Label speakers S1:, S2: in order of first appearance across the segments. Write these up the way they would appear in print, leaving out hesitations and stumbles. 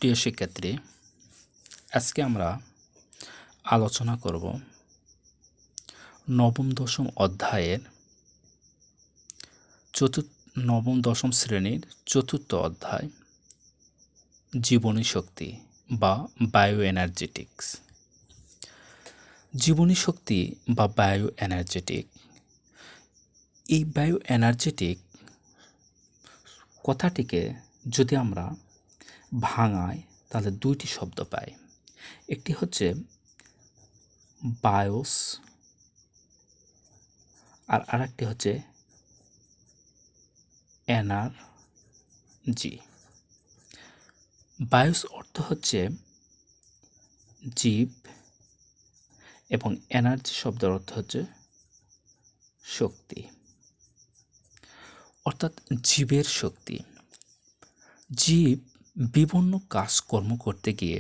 S1: প্রিয় শিক্ষার্থী, আজকে আমরা আলোচনা করব নবম দশম অধ্যায়ের নবম দশম শ্রেণীর চতুর্থ অধ্যায় জীবনী শক্তি বা বায়ো এনার্জেটিক্স। জীবনী শক্তি বা বায়ো এনার্জেটিক, এই বায়ো এনার্জেটিক কথাটিকে যদি আমরা ভাঙাই তাহলে দুইটি শব্দ পাই। একটি হচ্ছে বায়োস আর আরেকটি হচ্ছে এনার্জি। বায়োস অর্থ হচ্ছে জীব এবং এনার্জি শব্দের অর্থ হচ্ছে শক্তি, অর্থাৎ জীবের শক্তি। জীব বিভিন্ন কাজকর্ম করতে গিয়ে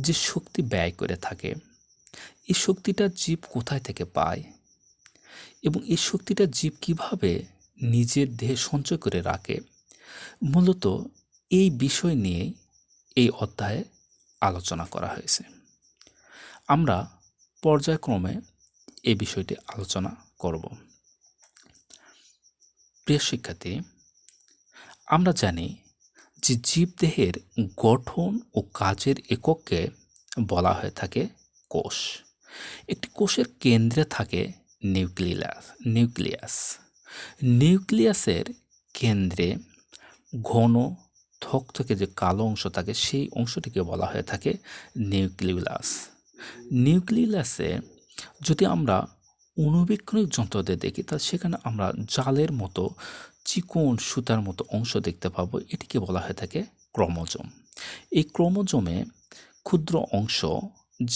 S1: যে শক্তি ব্যয় করে থাকে, এই শক্তিটা জীব কোথায় থেকে পায় এবং এই শক্তিটা জীব কিভাবে নিজের দেহে সঞ্চয় করে রাখে, মূলত এই বিষয় নিয়ে এই অধ্যায়ে আলোচনা করা হয়েছে। আমরা পর্যায়ক্রমে এই বিষয়টি আলোচনা করব। প্রিয় শিক্ষার্থী, আমরা জানি যে জীবদেহের গঠন ও কাজের এককে বলা হয়ে থাকে কোষ। একটি কোষের কেন্দ্রে থাকে নিউক্লিয়াসের কেন্দ্রে ঘন থকথকে যে কালো অংশ থাকে, সেই অংশটিকে বলা হয়ে থাকে নিউক্লিয়াসে যদি আমরা অণুবীক্ষণিক যন্ত্র দিয়ে দেখি, তাহলে সেখানে আমরা জালের মতো চিকন সুতার মতো অংশ দেখতে পাবো। এটিকে বলা হয়ে থাকে ক্রোমোজোম। এই ক্রোমোজোমে ক্ষুদ্র অংশ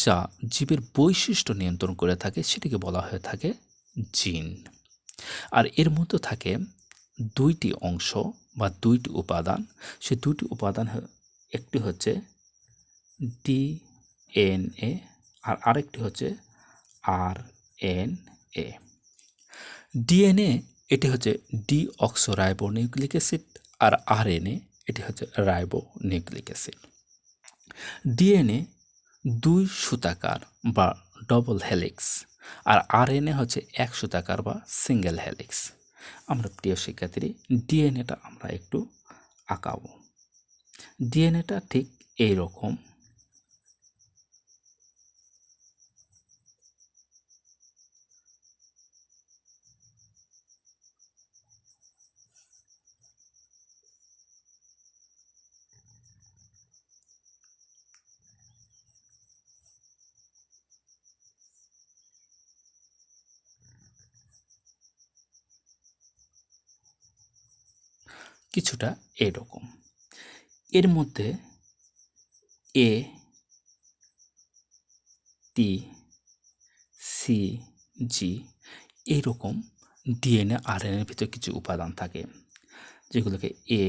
S1: যা জীবের বৈশিষ্ট্য নিয়ন্ত্রণ করে থাকে, সেটিকে বলা হয়ে থাকে জিন। আর এর মধ্যে থাকে দুইটি অংশ বা দুইটি উপাদান। সে দুইটি উপাদান, একটি হচ্ছে ডিএনএ আর আরেকটি হচ্ছে আরএনএ। ডিএনএ এটি হচ্ছে ডিঅক্সোরাইবোনিউক্লিক অ্যাসিড আর আরএনএ এটি হচ্ছে রাইবোনিউক্লিক অ্যাসিড। ডিএনএ দুই সুতাকার বা ডবল হেলিক্স আর আরএনএ হচ্ছে এক সুতাকার বা সিঙ্গেল হেলিক্স। আমরা প্রিয় শিক্ষার্থী, ডিএনএটা আমরা একটু আঁকাবো। ডিএনএটা ঠিক এইরকম। কিছুটা এরকম। এর মধ্যে এ, টি, সি, জি এইরকম ডিএনএ আরএনএর ভিতরে কিছু উপাদান থাকে, যেগুলোকে এ,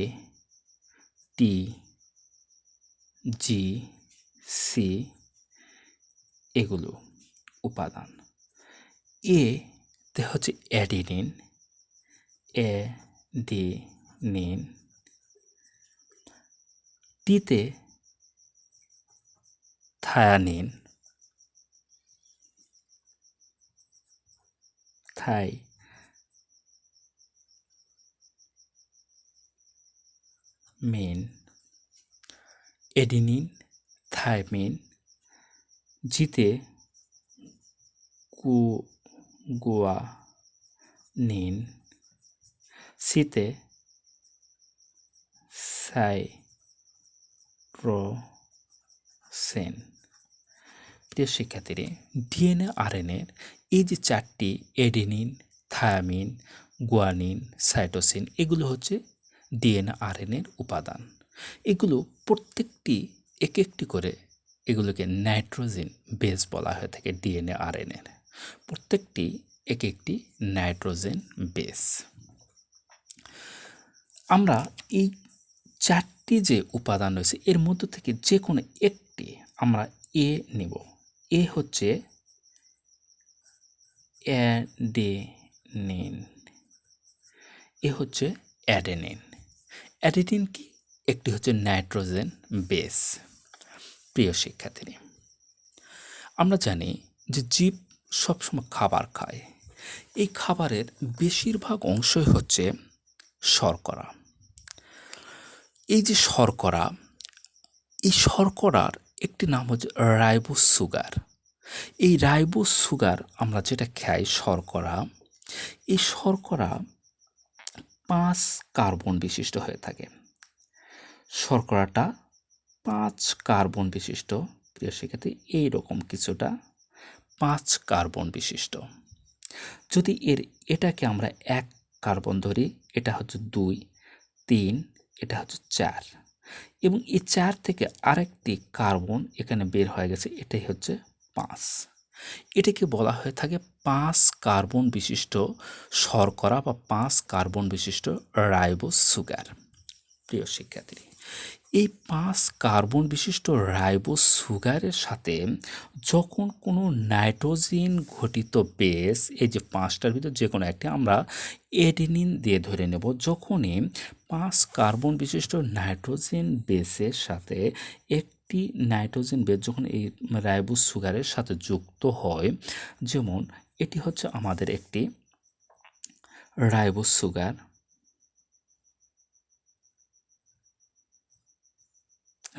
S1: টি, জি, সি এগুলো উপাদান। এ তে হচ্ছে অ্যাডিনিন, টিতে থায়ামিন, এডিনিন, থাইমিন, জিতে গুয়ানিন, সিতে সাইটোসিন। প্রিয় শিক্ষার্থীরা, ডিএনএ আরএনএর এই যে চারটি এডিনিন, থায়ামিন, গুয়ানিন, সাইটোসিন এগুলো হচ্ছে ডিএনএ আরএনএর উপাদান। এগুলো প্রত্যেকটি এক একটি করে এগুলোকে নাইট্রোজেন বেস বলা হয়ে থাকে। ডিএনএ আরএনএর প্রত্যেকটি এক একটি নাইট্রোজেন বেস। আমরা এই চারটি যে উপাদান রয়েছে এর মধ্য থেকে যে কোনো একটি আমরা এ নেব। এ হচ্ছে অ্যাডেনিন। এ হচ্ছে অ্যাডেনিন। অ্যাডেনিন কি? একটি হচ্ছে নাইট্রোজেন বেস। প্রিয় শিক্ষার্থী, আমরা জানি যে জীব সবসময় খাবার খায়। এই খাবারের বেশিরভাগ অংশই হচ্ছে শর্করা। এই যে শর্করা, এই শর্করার একটি নাম হচ্ছে রাইবোজ সুগার। এই রাইবোজ সুগার আমরা যেটা খাই শর্করা, এই শর্করা 5 কার্বন বিশিষ্ট হয়ে থাকে। শর্করাটা 5 কার্বন বিশিষ্ট। প্রিয় শিক্ষার্থী, এইরকম কিছুটা 5 কার্বন বিশিষ্ট। যদি এটাকে আমরা 1 কার্বন ধরি, এটা হচ্ছে 2, 3, এটা হচ্ছে 4, এবং এই 4 থেকে আরেকটি কার্বন এখানে বের হয়ে গেছে, এটাই হচ্ছে 5। এটাকে বলা হয়ে থাকে 5 কার্বন বিশিষ্ট শর্করা বা 5 কার্বন বিশিষ্ট রাইবোজ সুগার। প্রিয় শিক্ষার্থী, এই 5 কার্বন বিশিষ্ট রাইবোজ সুগারের সাথে যখন কোনো নাইট্রোজেন ঘটিত বেস, এই যে 5টার ভিতর যে কোনো একটি আমরা অ্যাডেনিন দিয়ে ধরে নেব, যখনই 5 কার্বন বিশিষ্ট নাইট্রোজেন বেসের সাথে একটি নাইট্রোজেন বেস যখন এই রাইবোজ সুগারের সাথে যুক্ত হয়, যেমন এটি হচ্ছে আমাদের একটি রাইবোজ সুগার,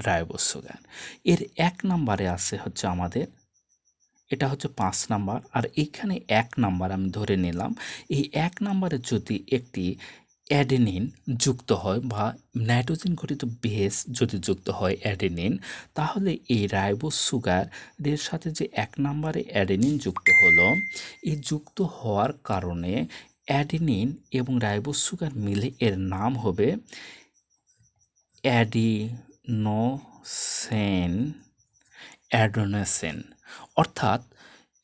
S1: রাইবোজ সুগার এর 1 নম্বরে আছে হচ্ছে আমাদের, এটা হচ্ছে 5 নাম্বার, আর এইখানে 1 নাম্বার আমি ধরে নিলাম। এই 1 নাম্বারে যদি একটি অ্যাডেনিন যুক্ত হয় বা নাইট্রোজেন ঘটিত বেস যদি যুক্ত হয় অ্যাডেনিন, তাহলে এই রাইবোজ সুগারের সাথে যে 1 নাম্বারে অ্যাডেনিন যুক্ত হলো, এই যুক্ত হওয়ার কারণে অ্যাডেনিন এবং রাইবোজ সুগার মিলে এর নাম হবে অ্যাডিনোসিন। অর্থাৎ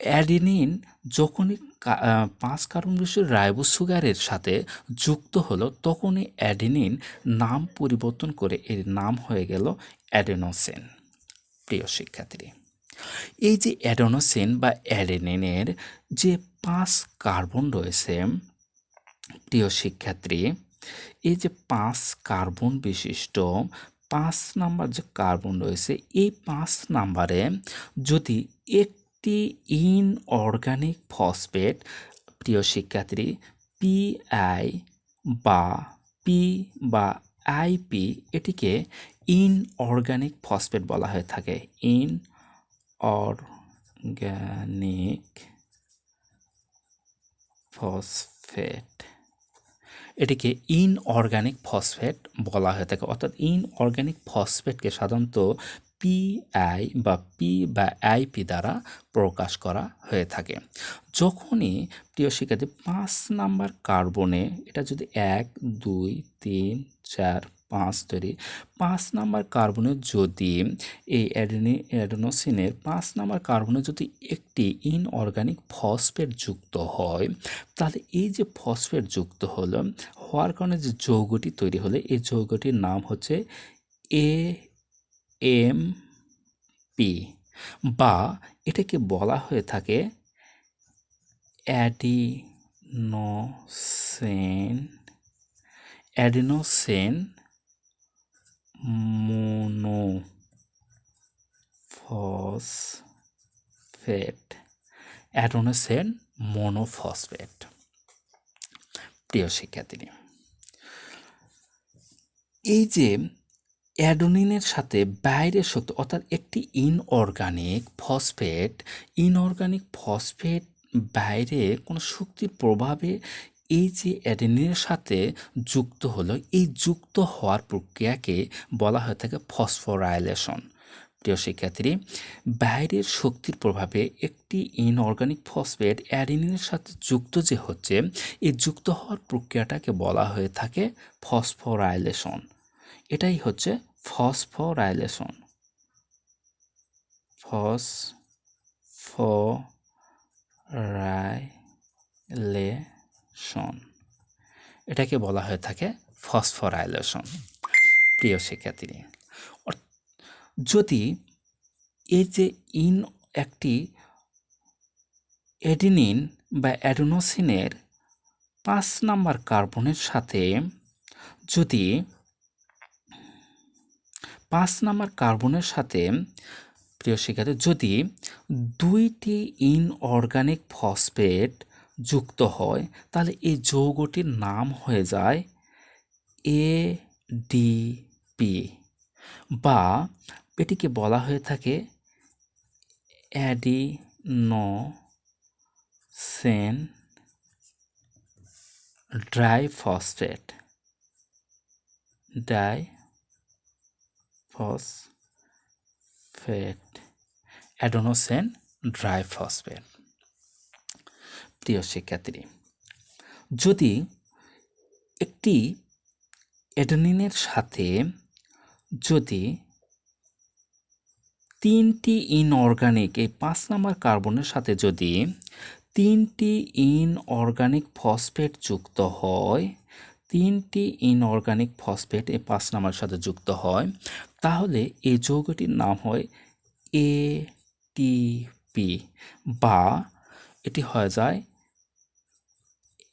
S1: অ্যাডেনিন যখনই 5 কার্বন বিশিষ্ট রাইবোজ সুগারের সাথে যুক্ত হলো, তখনই অ্যাডেনিন নাম পরিবর্তন করে এর নাম হয়ে গেল অ্যাডেনোসিন। প্রিয় শিক্ষার্থী, এই যে অ্যাডেনোসিন বা অ্যাডেনিনের যে 5 কার্বন রয়েছে, প্রিয় শিক্ষার্থী, এই যে 5 কার্বন বিশিষ্ট 5 নাম্বার যে কার্বন রয়েছে, এই 5 নাম্বারে যদি একটি ইনঅর্গানিক ফসফেট, প্রিয় শিক্ষার্থী, পিআই বা পি বা আইপি, এটিকে ইনঅর্গানিক ফসফেট বলা হয়ে থাকে। ইনঅর্গানিক ফসফেট, এটিকে ইনঅর্গানিক ফসফেট বলা হয়ে থাকে। অর্থাৎ ইনঅর্গানিক ফসফেটকে সাধারণত পিআই বা পি বা আইপি দ্বারা প্রকাশ করা হয়ে থাকে। যখনই, প্রিয় শিক্ষার্থী, 5 নাম্বার কার্বনে, এটা যদি 1, 2, 3, 4, 5 ধরি, 5 নাম্বার কার্বনে যদি এই অ্যাডেনোসিনের 5 নাম্বার কার্বনে যদি একটি ইনঅর্গানিক ফসফেট যুক্ত হয়, তাহলে এই যে ফসফেট যুক্ত হওয়ার কারণে যে যৌগটি তৈরি হলো, এই যৌগটির নাম হচ্ছে AMP, বা এটাকে বলা হয়ে থাকে অ্যাডিনোসিন মোনোফসফেট, অ্যাডিনোসিন মোনোফসফেট। প্রিয় শিক্ষার্থী, এই যে অ্যাডেনিনের সাথে বাইরের শক্তি, অর্থাৎ একটি ইনঅর্গানিক ফসফেট বাইরে কোনো শক্তির প্রভাবে এই যে অ্যাডেনিনের সাথে যুক্ত হলো, এই যুক্ত হওয়ার প্রক্রিয়াকে বলা হয়ে থাকে ফসফোরাইলেশন। প্রিয় শিক্ষার্থী, বাইরের শক্তির প্রভাবে একটি ইনঅর্গানিক ফসফেট অ্যাডেনিনের সাথে যুক্ত যে হচ্ছে, এই যুক্ত হওয়ার প্রক্রিয়াটাকে বলা হয়ে থাকে ফসফোরাইলেশন। এটাই হচ্ছে ফসফোরাইলেশন। এটাকে বলা হয়ে থাকে ফসফোরাইলেশন। প্রিয় শিক্ষার্থী, যদি এই যে একটি অ্যাডেনিন বা অ্যাডেনোসিনের 5 নাম্বার কার্বনের সাথে যদি 5 নম্বর কার্বনের সাথে প্রিয় শিক্ষার্থী যদি 2টি ইনঅর্গানিক ফসফেট যুক্ত হয় তাহলে এই যৌগটির নাম হয়ে যায় ADP বা এটিকে বলা হয়ে থাকে অ্যাডিনোসিন ডাইফসফেট অ্যাডিনোসিন ডাইফসফেট। প্রিয় শিক্ষার্থী, যদি একটি অ্যাডেনিনের সাথে যদি 3টি ইনঅর্গানিক এই 5 নম্বর কার্বনের সাথে যদি 3টি ইনঅর্গানিক ফসফেট যুক্ত হয়, 3টি ইনঅর্গানিক ফসফেট এই 5 নম্বরের সাথে যুক্ত হয়, তাহলে এই যৌগটির নাম হয় ATP বা এটি হয়ে যায়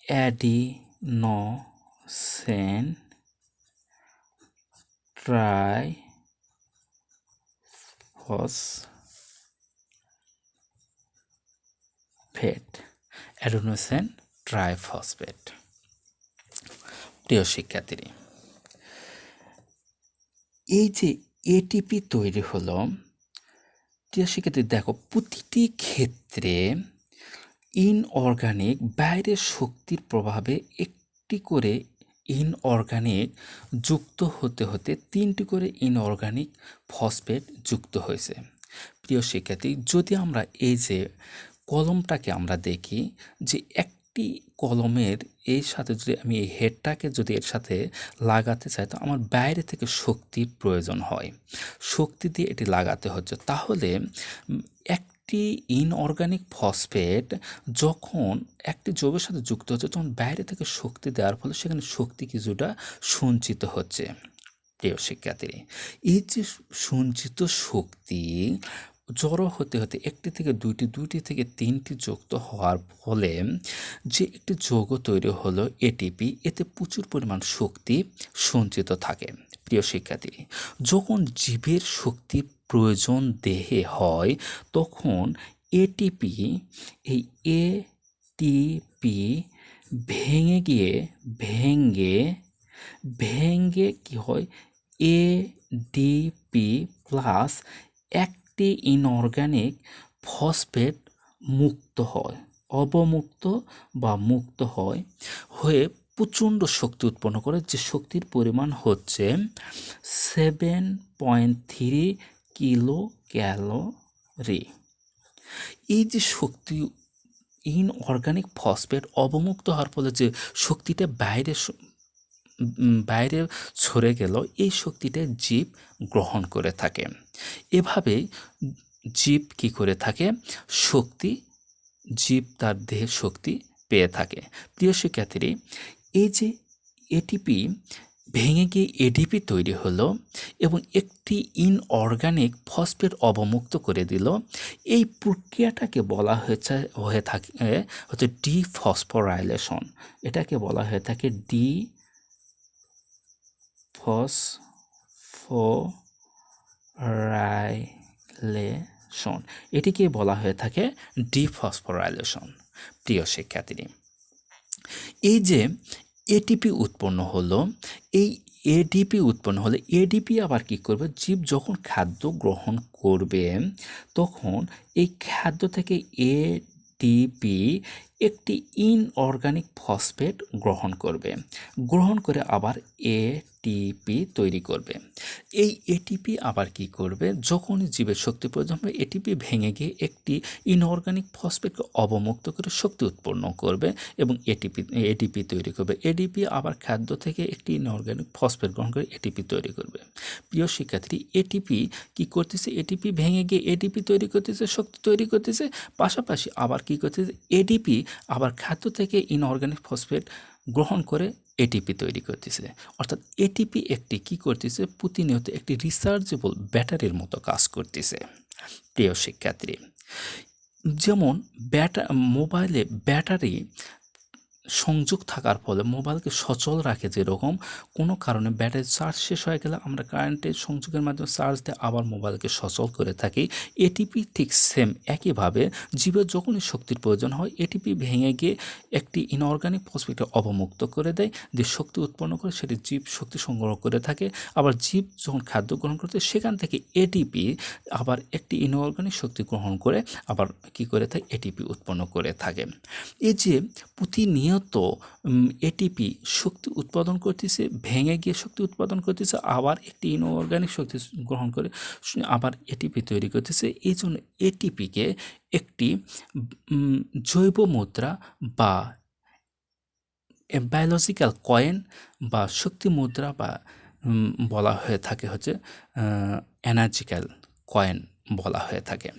S1: অ্যাডিনোসিন অ্যাডিনোসিন ট্রাইফসফেট। প্রিয় শিক্ষার্থী, এই যে এটিপি তৈরি হলো, প্রিয় শিক্ষার্থী দেখো প্রতিটি ক্ষেত্রে ইনঅর্গানিক বাইরের শক্তির প্রভাবে একটি করে ইনঅর্গানিক যুক্ত হতে হতে 3টি করে ইনঅর্গানিক ফসফেট যুক্ত হয়েছে। প্রিয় শিক্ষার্থী, যদি আমরা এই যে কলমটাকে আমরা দেখি যে একটি কলমের এর সাথে যদি আমি এই হেডটাকে যদি এর সাথে লাগাতে চাই তো আমার বাইরে থেকে শক্তির প্রয়োজন হয়, শক্তি দিয়ে এটি লাগাতে হচ্ছে। তাহলে একটি ইনঅর্গানিক ফসফেট যখন একটি যৌগের সাথে যুক্ত হচ্ছে তখন বাইরে থেকে শক্তি দেওয়ার ফলে সেখানে শক্তি কিছুটা সঞ্চিত হচ্ছে। প্রিয় শিক্ষার্থী, এই যে সঞ্চিত শক্তি জড়ো হতে হতে একটি থেকে দুইটি, দুইটি থেকে 3টি যুক্ত হওয়ার ফলে যে একটি যৌগ তৈরি হলো এটিপি, এতে প্রচুর পরিমাণ শক্তি সঞ্চিত থাকে। প্রিয় শিক্ষার্থী, যখন জীবের শক্তির প্রয়োজন দেহে হয় তখন এটিপি এই এটিপি ভেঙে কি হয় এডিপি প্লাস একটি ইনঅর্গানিক ফসফেট মুক্ত হয়, অবমুক্ত বা মুক্ত হয়ে প্রচণ্ড শক্তি উৎপন্ন করে, যে শক্তির পরিমাণ হচ্ছে 7.3 কিলো ক্যালোরি। এই যে শক্তি ইনঅর্গানিক ফসফেট অবমুক্ত হওয়ার ফলে যে শক্তিটা বাইরে ছড়ে গেল, এই শক্তিটা জীব গ্রহণ করে থাকে। এভাবে জীব কি করে থাকে, জীব তার দেহের শক্তি পেয়ে থাকে। প্রিয় শিক্ষার্থী, এই যে এটিপি ভেঙে গিয়ে এডিপি তৈরি হলো এবং একটি ইনঅর্গানিক ফসফেট অবমুক্ত করে দিল, এই প্রক্রিয়াটাকে বলা হয়ে থাকে হচ্ছে ডিফসফোরাইলেশন। এটাকে বলা হয়ে থাকে ডিফসফোরাইলেশন, এটিকে বলা হয়ে থাকে ডিফসফোরাইলেশন। প্রিয় শিক্ষার্থী, এই যে এটিপি উৎপন্ন হলো, এই এডিপি আবার কি করবে, জীব যখন খাদ্য গ্রহণ করবে তখন এই খাদ্য থেকে এটিপি একটি ইনঅর্গানিক ফসফেট গ্রহণ করে আবার এটিপি তৈরি করবে। এই এটিপি আবার কি করবে, যখন জীবের শক্তি প্রয়োজন হবে এটিপি ভেঙে গিয়ে একটি ইনঅর্গানিক ফসফেটকে অবমুক্ত করে শক্তি উৎপন্ন করবে এবং এটিপি তৈরি করবে। এডিপি আবার খাদ্য থেকে একটি ইনঅর্গানিক ফসফেট গ্রহণ করে এটিপি তৈরি করবে। প্রিয় শিক্ষার্থী, এটিপি কি করতেছে, এটিপি ভেঙে গিয়ে এডিপি তৈরি করতেছে, শক্তি তৈরি করতেছে, পাশাপাশি আবার কি করতেছে, এডিপি আবার খাদ্য থেকে ইনঅর্গানিক ফসফেট গ্রহণ করে এটিপি তৈরি করতেছে। অর্থাৎ এটিপি একটি কি করতেছে, প্রতিনিয়ত একটি রিচার্জেবল ব্যাটারির মতো কাজ করতেছে। প্রিয় শিক্ষার্থী, যেমন মোবাইলে ব্যাটারি সংযোগ থাকার ফলে মোবাইলকে সচল রাখে, যেরকম কোনো কারণে ব্যাটারি চার্জ শেষ হয়ে গেলে আমরা কারেন্টের সংযোগের মাধ্যমে চার্জ দিয়ে আবার মোবাইলকে সচল করে থাকি। এটিপি ঠিক সেম একইভাবে জীবের যখনই শক্তির প্রয়োজন হয় এটিপি ভেঙে গিয়ে একটি ইনঅর্গানিক ফসফেটকে অবমুক্ত করে দেয়, দিয়ে শক্তি উৎপন্ন করে সেটি জীব শক্তি সংগ্রহ করে থাকে। আবার জীব যখন খাদ্য গ্রহণ করতে সেখান থেকে এটিপি আবার একটি ইনঅর্গানিক শক্তি গ্রহণ করে আবার কি করে থাকে, এটিপি উৎপন্ন করে থাকে। এই যে প্রতিনিয়ত এটিপি শক্তি উৎপাদন করতেছে, ভেঙে গিয়ে শক্তি উৎপাদন করতেছে, আবার একটি ইনঅর্গানিক শক্তি গ্রহণ করে আবার এটিপি তৈরি করতেছে। এই জন্য এটিপিকে একটি জৈব মুদ্রা বা বায়োলজিক্যাল কয়েন বা শক্তি মুদ্রা বা বলা হয়ে থাকে হচ্ছে এনার্জিক্যাল কয়েন বলা হয়ে থাকে।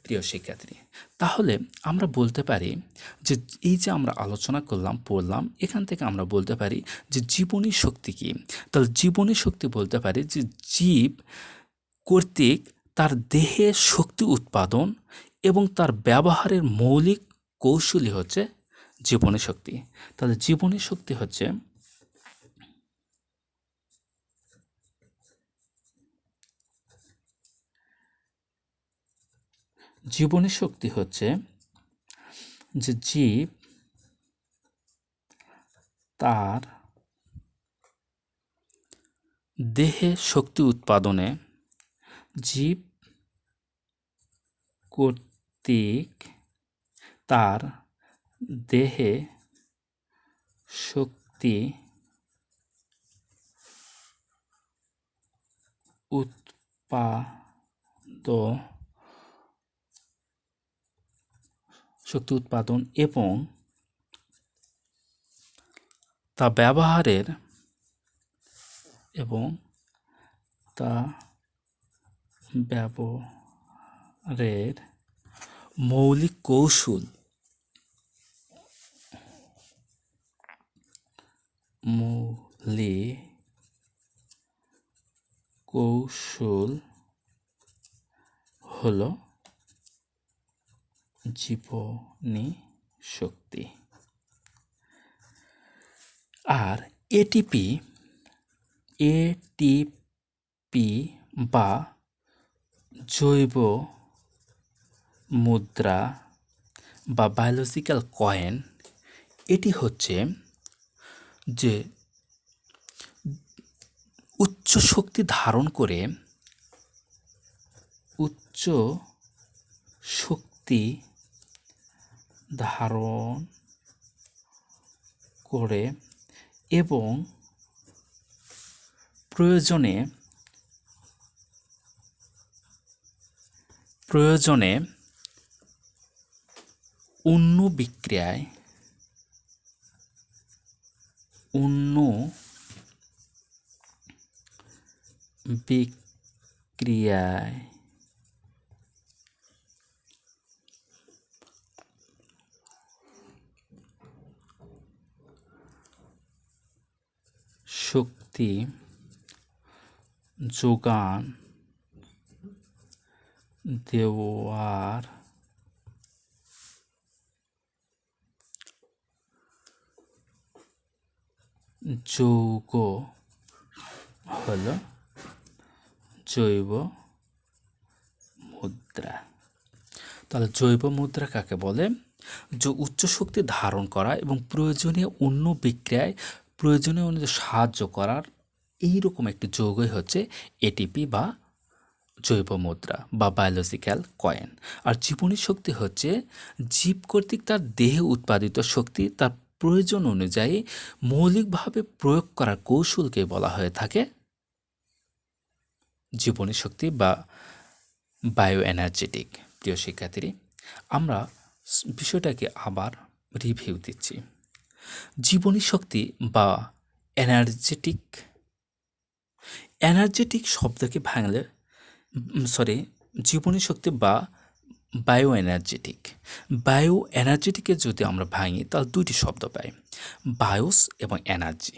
S1: প্রিয় শিক্ষার্থী, তাহলে আমরা বলতে পারি যে এই যে আমরা আলোচনা পড়লাম, এখান থেকে আমরা বলতে পারি যে জীবনী শক্তি কী। তাহলে জীবনী শক্তি বলতে পারি যে জীব কর্তৃক তার দেহে শক্তি উৎপাদন এবং তার ব্যবহারের মৌলিক কৌশলই হচ্ছে জীবনী শক্তি। তাহলে জীবনী শক্তি হচ্ছে যে জীব তার দেহে শক্তি উৎপাদনে জীব কর্তৃক তার দেহে শক্তি উৎপাদন এবং তা ব্যবহারের মৌলিক কৌশল হলো জীবনী শক্তি। আর এটিপি বা জৈব মুদ্রা বা বায়োলজিক্যাল কয়েন, এটি হচ্ছে যে উচ্চ শক্তি ধারণ করে এবং প্রয়োজনে অন্য বিক্রিয়ায় শক্তি যোগান দেওয়ার যৌগ হলো জৈব মুদ্রা। তাহলে জৈব মুদ্রা কাকে বলে? যে উচ্চ শক্তি ধারণ করা এবং প্রয়োজনীয় অন্য বিক্রিয়ায় প্রয়োজনীয় অনুযায়ী সাহায্য করার এইরকম একটি যৌগই হচ্ছে এটিপি বা জৈব মুদ্রা বা বায়োলজিক্যাল কয়েন। আর জীবনী শক্তি হচ্ছে জীব কর্তৃক তার দেহে উৎপাদিত শক্তি তার প্রয়োজন অনুযায়ী মৌলিকভাবে প্রয়োগ করার কৌশলকে বলা হয়ে থাকে জীবনী শক্তি বা বায়ো এনার্জেটিক। প্রিয় শিক্ষার্থী, আমরা বিষয়টাকে আবার রিভিউ দিচ্ছি। জীবনী শক্তি বা এনার্জেটিক শব্দকে ভাঙলে জীবনী শক্তি বা বায়ো এনার্জেটিকে যদি আমরা ভাঙি তাহলে দুইটি শব্দ পাই, বায়োস এবং এনার্জি।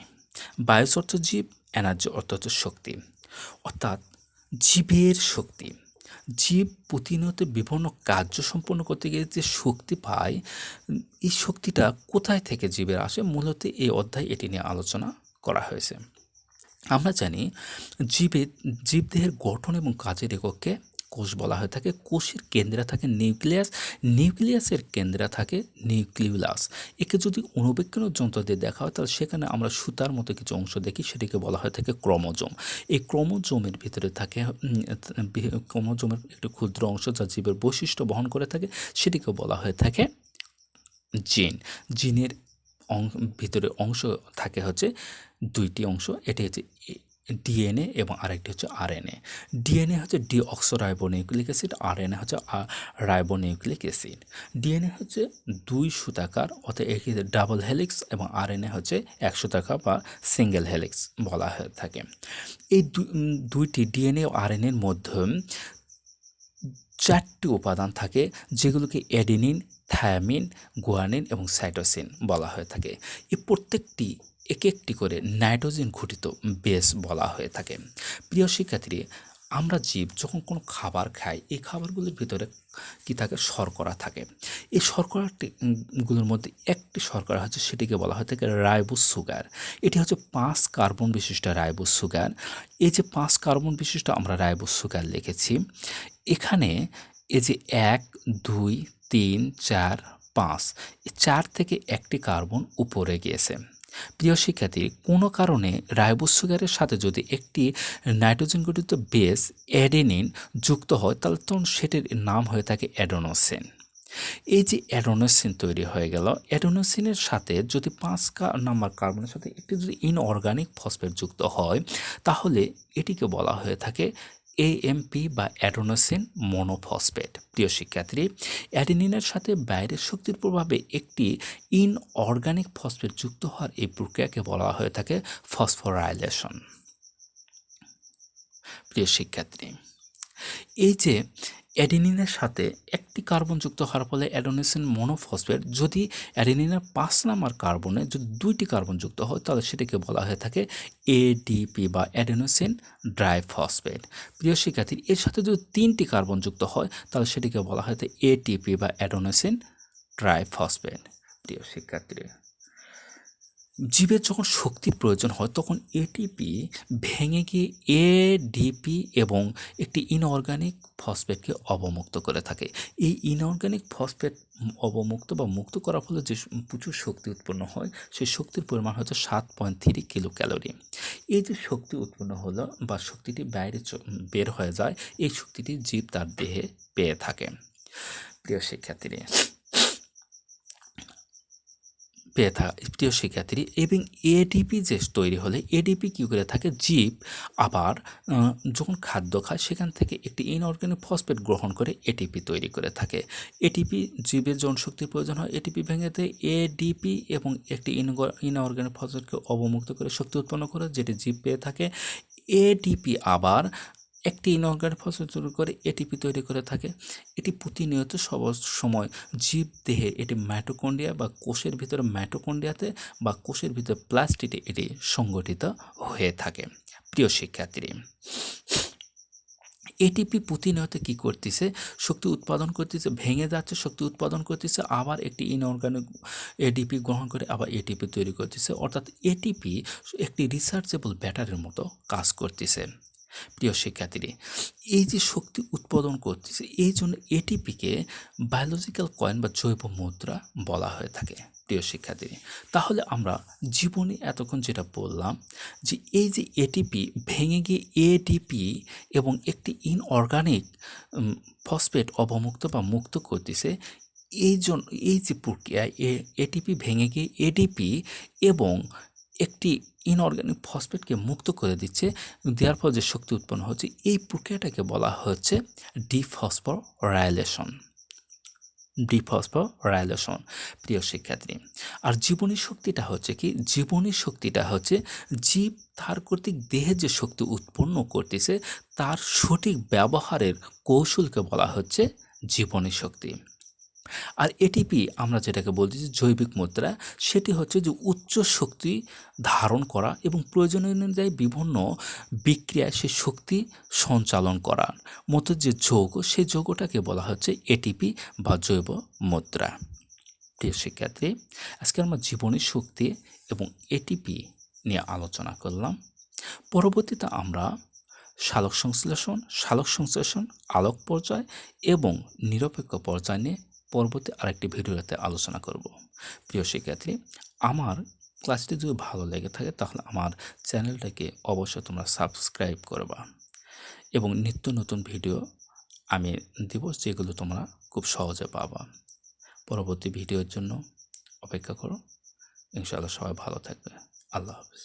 S1: বায়োস অর্থ জীব, এনার্জি অর্থ হচ্ছে শক্তি, অর্থাৎ জীবের শক্তি। জীব প্রতিনিয়ত বিভিন্ন কার্য সম্পন্ন করতে গিয়ে যে শক্তি পায়, এই শক্তিটা কোথায় থেকে জীবের আসে, মূলত এই অধ্যায়ে এটি নিয়ে আলোচনা করা হয়েছে। আমরা জানি জীবের জীবদেহের গঠন এবং কাজের এককে কোষ বলা হয়ে থাকে। কোষের কেন্দ্রে থাকে নিউক্লিয়াস, নিউক্লিয়াসের কেন্দ্রে থাকে নিউক্লিউলাস। একে যদি অণুবীক্ষণের যন্ত্র দিয়ে দেখা হয় তাহলে সেখানে আমরা সুতার মতো কিছু অংশ দেখি, সেটিকে বলা হয়ে থাকে ক্রোমোজোম। এই ক্রোমোজোমের ভিতরে থাকে ক্রোমোজোমের একটি ক্ষুদ্র অংশ যা জীবের বৈশিষ্ট্য বহন করে থাকে, সেটিকে বলা হয়ে থাকে জিন। জিনের ভিতরে অংশ থাকে হচ্ছে দুইটি অংশ, এটি হচ্ছে ডিএনএ এবং আরেকটি হচ্ছে আরএনএ। ডিএনএ হচ্ছে ডিঅক্সোরাইবোনিউক্লিক অ্যাসিড, আরএনএ হচ্ছে রাইবোনিউক্লিক অ্যাসিড। ডিএনএ হচ্ছে দুই সুতাকার অর্থাৎ একই ডাবল হেলিক্স, এবং আরএনএ হচ্ছে এক সুতাকার বা সিঙ্গেল হেলিক্স বলা হয়ে থাকে। এই দুইটি ডিএনএ ও আরএনএর মধ্যে চারটি উপাদান থাকে, যেগুলোকে অ্যাডেনিন, থায়ামিন, গুয়ানিন এবং সাইটোসিন বলা হয়ে থাকে। এই প্রত্যেকটি এক একটি করে নাইট্রোজেন ঘটিত বেস বলা হয়ে থাকে। প্রিয় শিক্ষার্থী, আমরা জীব যখন কোনো খাবার খাই, এই খাবারগুলোর ভিতরে কি থাকে, শর্করা থাকে। এই শর্করাগুলোর মধ্যে একটি শর্করা হচ্ছে, সেটিকে বলা হয়ে থাকে রাইবোজ সুগার। এটি হচ্ছে 5 কার্বন বিশিষ্ট রাইবোজ সুগার। এই যে 5 কার্বন বিশিষ্ট আমরা রাইবোজ সুগার লিখেছি, এখানে এই যে 1, 2, 3, 4, 5, এই 4 থেকে একটি কার্বন উপরে গিয়েছে। প্রিয় শিক্ষার্থী, কোনো কারণে রাইবোজ সুগারের সাথে যদি একটি নাইট্রোজেন গঠিত বেস অ্যাডেনিন যুক্ত হয়, তাহলে তখন সেটির নাম হয়ে থাকে অ্যাডেনোসিন। এই যে অ্যাডেনোসিন তৈরি হয়ে গেল, অ্যাডেনোসিনের সাথে যদি 5 নাম্বার কার্বনের সাথে একটি যদি ইনঅর্গানিক ফসফেট যুক্ত হয়, তাহলে এটিকে বলা হয়ে থাকে এএমপি বা অ্যাডেনোসিন মনোফসফেট। প্রিয় শিক্ষার্থী, অ্যাডেনিনের সাথে বাইরের শক্তির প্রভাবে একটি ইনঅর্গানিক ফসফেট যুক্ত হওয়ার এই প্রক্রিয়াকে বলা হয়ে থাকে ফসফোরাইলেশন। প্রিয় শিক্ষার্থী, এই যে অ্যাডেনিনের সাথে একটি কার্বন যুক্ত হওয়ার ফলে অ্যাডেনোসিন মনোফসফেট, যদি অ্যাডেনিনের 5 নাম্বার কার্বনে যদি 2টি কার্বন যুক্ত হয়, তাহলে সেটাকে বলা হয়ে থাকে এডিপি বা অ্যাডেনোসিন ড্রাইফসফেট। প্রিয় শিক্ষার্থী, এর সাথে যদি 3টি কার্বন যুক্ত হয়, তাহলে সেটিকে বলা হয়ে থাকে এটিপি বা অ্যাডেনোসিন ট্রাইফসফেট। প্রিয় শিক্ষার্থী, জীবের যখন শক্তির প্রয়োজন হয়, তখন এটিপি ভেঙে গিয়ে এডিপি এবং একটি ইনঅর্গানিক ফসফেটকে অবমুক্ত করে থাকে। এই ইনঅর্গানিক ফসফেট অবমুক্ত বা মুক্ত করার ফলে যে প্রচুর শক্তি উৎপন্ন হয়, সেই শক্তির পরিমাণ হচ্ছে 7.3 কিলো ক্যালোরি। এই যে শক্তি উৎপন্ন হলো বা শক্তিটি বাইরে বের হয়ে যায়, এই শক্তিটি জীব তার দেহে পেয়ে থাকে। প্রিয় শিক্ষার্থী, প্রিয় শিক্ষার্থী, এবং এডিপি যে তৈরি হলে এডিপি কী করে থাকে, জীব আবার যখন খাদ্য খায় সেখান থেকে একটি ইনঅর্গানিক ফসফেট গ্রহণ করে এটিপি তৈরি করে থাকে। এটিপি জীবের যৌন শক্তির প্রয়োজন হয়, এটিপি ভেঙে দেয় এডিপি এবং একটি ইনঅর্গানিক ফসফেটকে অবমুক্ত করে শক্তি উৎপন্ন করে, যেটি জীব পেয়ে থাকে। এডিপি আবার একটি ইনঅর্গানিক ফসফেট তৈরি করে এটিপি তৈরি করে থাকে। এটি প্রতিনিয়ত সময় জীব দেহে এটি মাইটোকন্ড্রিয়া বা কোষের ভিতরে মাইটোকন্ড্রিয়াতে বা কোষের ভিতরে প্লাস্টিডে এটি সংগঠিত হয়ে থাকে। প্রিয় শিক্ষার্থী, এটিপি প্রতিনিয়ত কী করতেছে, শক্তি উৎপাদন করতেছে, ভেঙে যাচ্ছে, শক্তি উৎপাদন করতেছে, আবার একটি ইনঅর্গানিক এডিপি গ্রহণ করে আবার এটিপি তৈরি করতেছে। অর্থাৎ এটিপি একটি রিচার্জেবল ব্যাটারির মতো কাজ করতেছে। প্রিয় শিক্ষার্থী, এই যে শক্তি উৎপাদন করতেছে, এই জন্য এটিপিকে বায়োলজিক্যাল কয়েন বা জৈব মুদ্রা বলা হয়ে থাকে। প্রিয় শিক্ষার্থী, তাহলে আমরা জীবনে এতক্ষণ যেটা বললাম, যে এই যে এটিপি ভেঙে গিয়ে এডিপি এবং একটি ইনঅর্গানিক ফসফেট অবমুক্ত বা মুক্ত করতেছে, এই যে প্রক্রিয়ায় এটিপি ভেঙে গিয়ে এডিপি এবং একটি ইনঅর্গানিক ফসফেটকে মুক্ত করে দিচ্ছে, দেওয়ার ফলে যে শক্তি উৎপন্ন হচ্ছে, এই প্রক্রিয়াটাকে বলা হচ্ছে ডিফসফোরাইলেশন। প্রিয় শিক্ষার্থী, আর জীবনী শক্তিটা হচ্ছে কি, জীবনী শক্তিটা হচ্ছে জীব তার কর্তৃক দেহে যে শক্তি উৎপন্ন করতেছে, তার সঠিক ব্যবহারের কৌশলকে বলা হচ্ছে জীবনী শক্তি। আর এটিপি আমরা যেটাকে বলছি যে জৈবিক মুদ্রা, সেটি হচ্ছে যে উচ্চ শক্তি ধারণ করা এবং প্রয়োজন অনুযায়ী বিভিন্ন বিক্রিয়ায় সে শক্তি সঞ্চালন করার মতো যে যৌগ, সেই যৌগটাকে বলা হচ্ছে এটিপি বা জৈব মুদ্রা। প্রিয় শিক্ষার্থী, আজকে আমরা জীবনী শক্তি এবং এটিপি নিয়ে আলোচনা করলাম। পরবর্তীতে আমরা সালোক সংশ্লেষণ, আলোক পর্যায় এবং নিরপেক্ষ পর্যায় নিয়ে পরবর্তী আরেকটি ভিডিওতে আলোচনা করব। প্রিয় শিক্ষার্থী, আমার ক্লাসটি যদি ভালো লেগে থাকে তাহলে আমার চ্যানেলটাকে অবশ্যই তোমরা সাবস্ক্রাইব করবা এবং নিত্য নতুন ভিডিও আমি দিব, যেগুলো তোমরা খুব সহজে পাবা। পরবর্তী ভিডিওর জন্য অপেক্ষা করো। ইনশাআল্লাহ সবাই ভালো থাকবে। আল্লাহ হাফেজ।